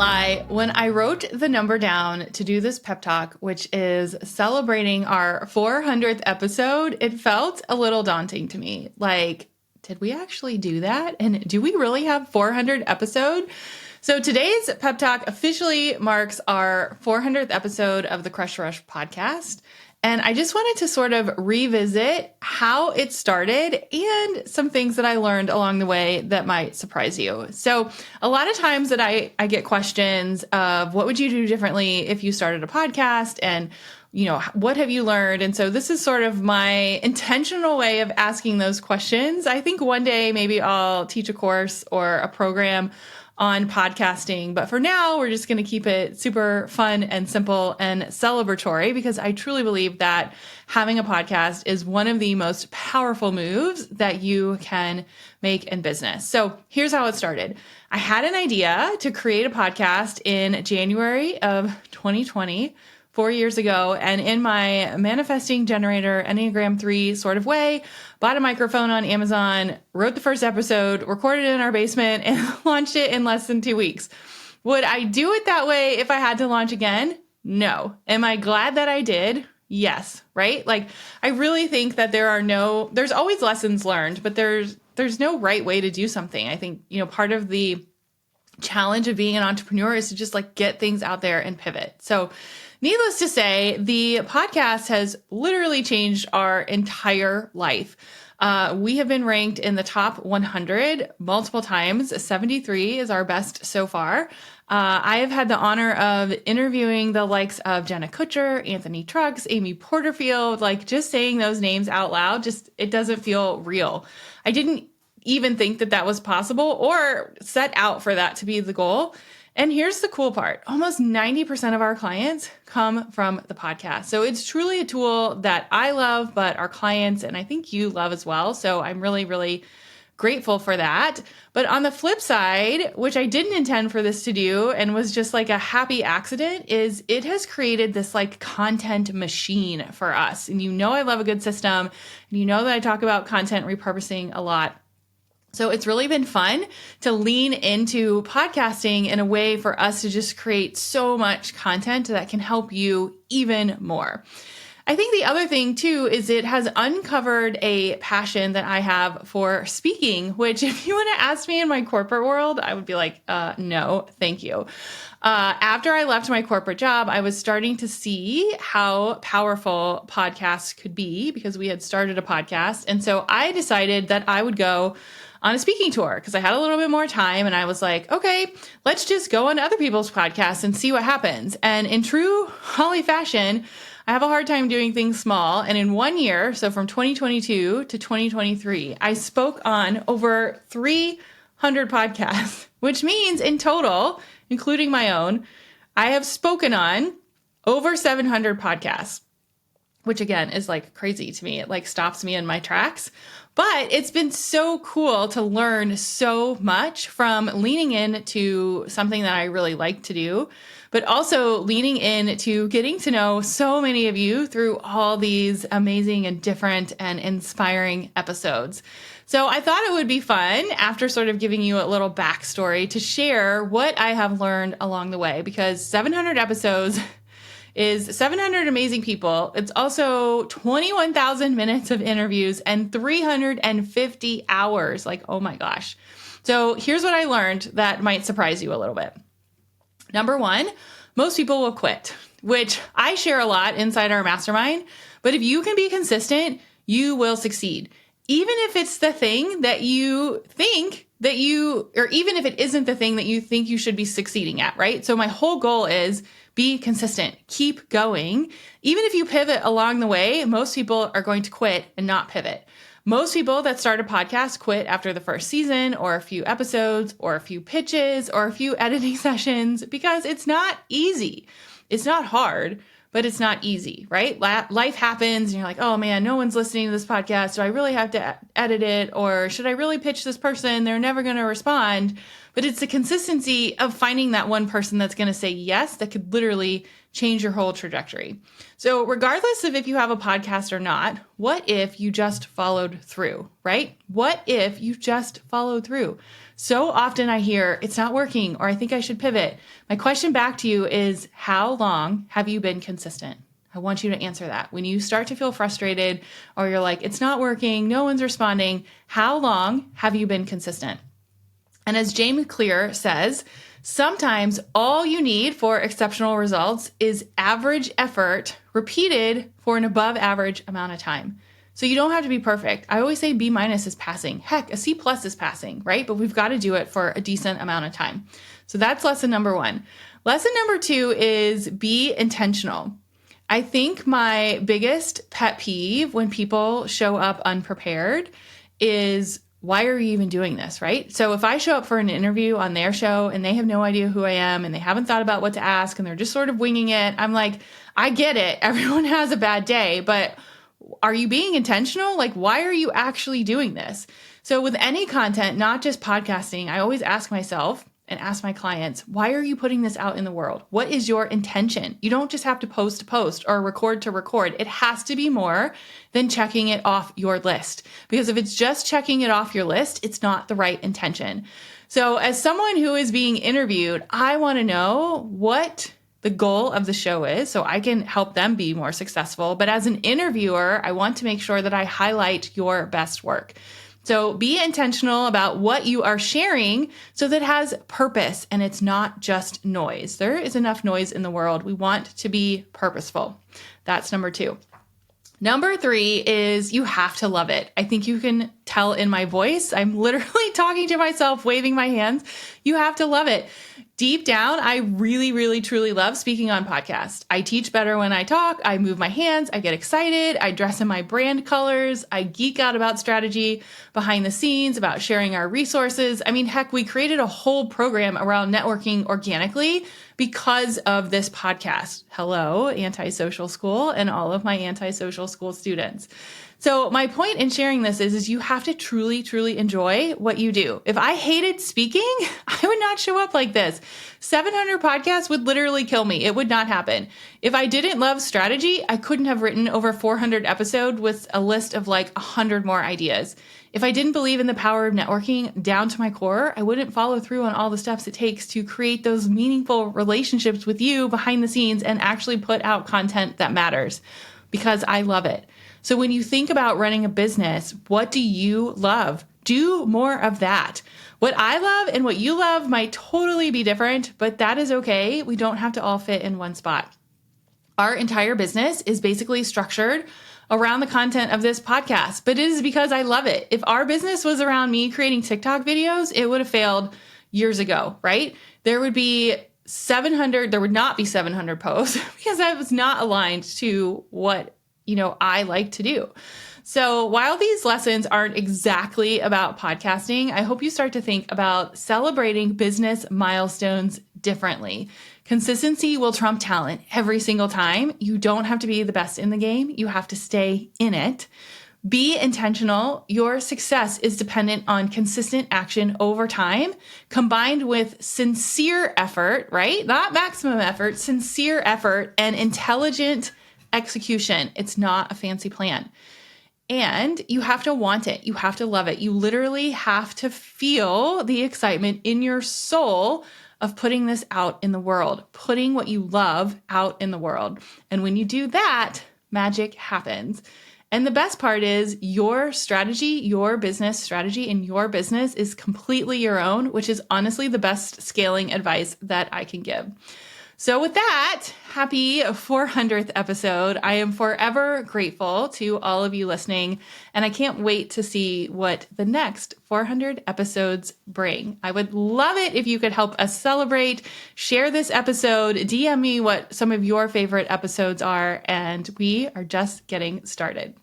lie, when I wrote the number down to do this pep talk, which is celebrating our 400th episode, it felt a little daunting to me. Like, did we actually do that? And do we really have 400 episodes? So today's pep talk officially marks our 400th episode of the Crush Rush podcast. And I just wanted to sort of revisit how it started and some things that I learned along the way that might surprise you. So a lot of times that I get questions of what would you do differently if you started a podcast, and what have you learned? And so this is sort of my intentional way of asking those questions. I think one day maybe I'll teach a course or a program on podcasting. But for now, we're just going to keep it super fun and simple and celebratory, because I truly believe that having a podcast is one of the most powerful moves that you can make in business. So here's how it started. I had an idea to create a podcast in January of 2020, 4 years ago, and in my manifesting generator Enneagram 3 sort of way, bought a microphone on Amazon, wrote the first episode, recorded it in our basement, and launched it in less than 2 weeks. Would I do it that way if I had to launch again? No. Am I glad that I did? Yes, right? Like, I really think that there's always lessons learned, but there's no right way to do something. I think, part of the challenge of being an entrepreneur is to just get things out there and pivot. So needless to say, the podcast has literally changed our entire life. We have been ranked in the top 100 multiple times. 73 is our best so far. I have had the honor of interviewing the likes of Jenna Kutcher, Anthony Trucks, Amy Porterfield. Just saying those names out loud, it doesn't feel real. I didn't even think that was possible or set out for that to be the goal. And here's the cool part. Almost 90% of our clients come from the podcast. So it's truly a tool that I love, but our clients, and I think you love as well. So I'm really, really grateful for that. But on the flip side, which I didn't intend for this to do and was just a happy accident, is it has created this content machine for us. And I love a good system. And that I talk about content repurposing a lot. So it's really been fun to lean into podcasting in a way for us to just create so much content that can help you even more. I think the other thing too is it has uncovered a passion that I have for speaking, which if you would have asked me in my corporate world, I would be no, thank you. After I left my corporate job, I was starting to see how powerful podcasts could be because we had started a podcast. And so I decided that I would go on a speaking tour because I had a little bit more time, and I was okay, let's just go on other people's podcasts and see what happens. And in true Holly fashion, I have a hard time doing things small. And in 1 year, so from 2022 to 2023, I spoke on over 300 podcasts, which means in total, including my own, I have spoken on over 700 podcasts, which again is crazy to me. It stops me in my tracks. But it's been so cool to learn so much from leaning into something that I really like to do, but also leaning into getting to know so many of you through all these amazing and different and inspiring episodes. So I thought it would be fun, after sort of giving you a little backstory, to share what I have learned along the way, because 700 episodes is 700 amazing people. It's also 21,000 minutes of interviews and 350 hours. Oh my gosh. So here's what I learned that might surprise you a little bit. Number one, most people will quit, which I share a lot inside our mastermind. But if you can be consistent, you will succeed. Even if it's the thing that you think or even if it isn't the thing that you think you should be succeeding at, right? So my whole goal is be consistent, keep going. Even if you pivot along the way, most people are going to quit and not pivot. Most people that start a podcast quit after the first season or a few episodes or a few pitches or a few editing sessions because it's not easy. It's not hard, but it's not easy, right? Life happens and you're oh man, no one's listening to this podcast. Do I really have to edit it? Or should I really pitch this person? They're never going to respond. but it's the consistency of finding that one person that's going to say yes, that could literally change your whole trajectory. So regardless of if you have a podcast or not, what if you just followed through, right? What if you just followed through? So often I hear it's not working, or I think I should pivot. My question back to you is, how long have you been consistent? I want you to answer that. When you start to feel frustrated, or you're like, it's not working, no one's responding, how long have you been consistent? And as James Clear says, sometimes all you need for exceptional results is average effort repeated for an above average amount of time. So you don't have to be perfect. I always say B- is passing. Heck, a C+ is passing, right? But we've got to do it for a decent amount of time. So that's lesson number 1. Lesson number 2 is be intentional. I think my biggest pet peeve when people show up unprepared is, why are you even doing this, right? So if I show up for an interview on their show and they have no idea who I am and they haven't thought about what to ask and they're just sort of winging it, I'm like, I get it. Everyone has a bad day, but are you being intentional? Like, why are you actually doing this? So with any content, not just podcasting, I always ask myself and ask my clients, why are you putting this out in the world? What is your intention? You don't just have to post or record to record. It has to be more than checking it off your list. Because if it's just checking it off your list, it's not the right intention. So as someone who is being interviewed, I want to know what the goal of the show is so I can help them be more successful. But as an interviewer, I want to make sure that I highlight your best work. So be intentional about what you are sharing so that it has purpose and it's not just noise. There is enough noise in the world. We want to be purposeful. That's number 2. Number 3 is you have to love it. I think you can tell in my voice. I'm literally talking to myself, waving my hands. You have to love it. Deep down, I really, really, truly love speaking on podcasts. I teach better when I talk. I move my hands. I get excited. I dress in my brand colors. I geek out about strategy behind the scenes, about sharing our resources. I mean, heck, we created a whole program around networking organically because of this podcast. Hello, Antisocial School and all of my Antisocial School students. So my point in sharing this is you have to truly, truly enjoy what you do. If I hated speaking, I would not show up like this. 700 podcasts would literally kill me. It would not happen. If I didn't love strategy, I couldn't have written over 400 episodes with a list of like 100 more ideas. If I didn't believe in the power of networking down to my core, I wouldn't follow through on all the steps it takes to create those meaningful relationships with you behind the scenes and actually put out content that matters because I love it. So when you think about running a business, what do you love? Do more of that. What I love and what you love might totally be different, but that is okay. We don't have to all fit in one spot. Our entire business is basically structured around the content of this podcast, but it is because I love it. If our business was around me creating TikTok videos, it would have failed years ago, right? There would not be 700 posts because I was not aligned to what I like to do. So while these lessons aren't exactly about podcasting, I hope you start to think about celebrating business milestones differently. Consistency will trump talent every single time. You don't have to be the best in the game. You have to stay in it. Be intentional. Your success is dependent on consistent action over time, combined with sincere effort, right? Not maximum effort, sincere effort and intelligent execution. It's not a fancy plan. And you have to want it. You have to love it. You literally have to feel the excitement in your soul of putting this out in the world, putting what you love out in the world. And when you do that, magic happens. And the best part is your strategy, your business strategy in your business is completely your own, which is honestly the best scaling advice that I can give. So with that, happy 400th episode. I am forever grateful to all of you listening, and I can't wait to see what the next 400 episodes bring. I would love it if you could help us celebrate, share this episode, DM me what some of your favorite episodes are, and we are just getting started.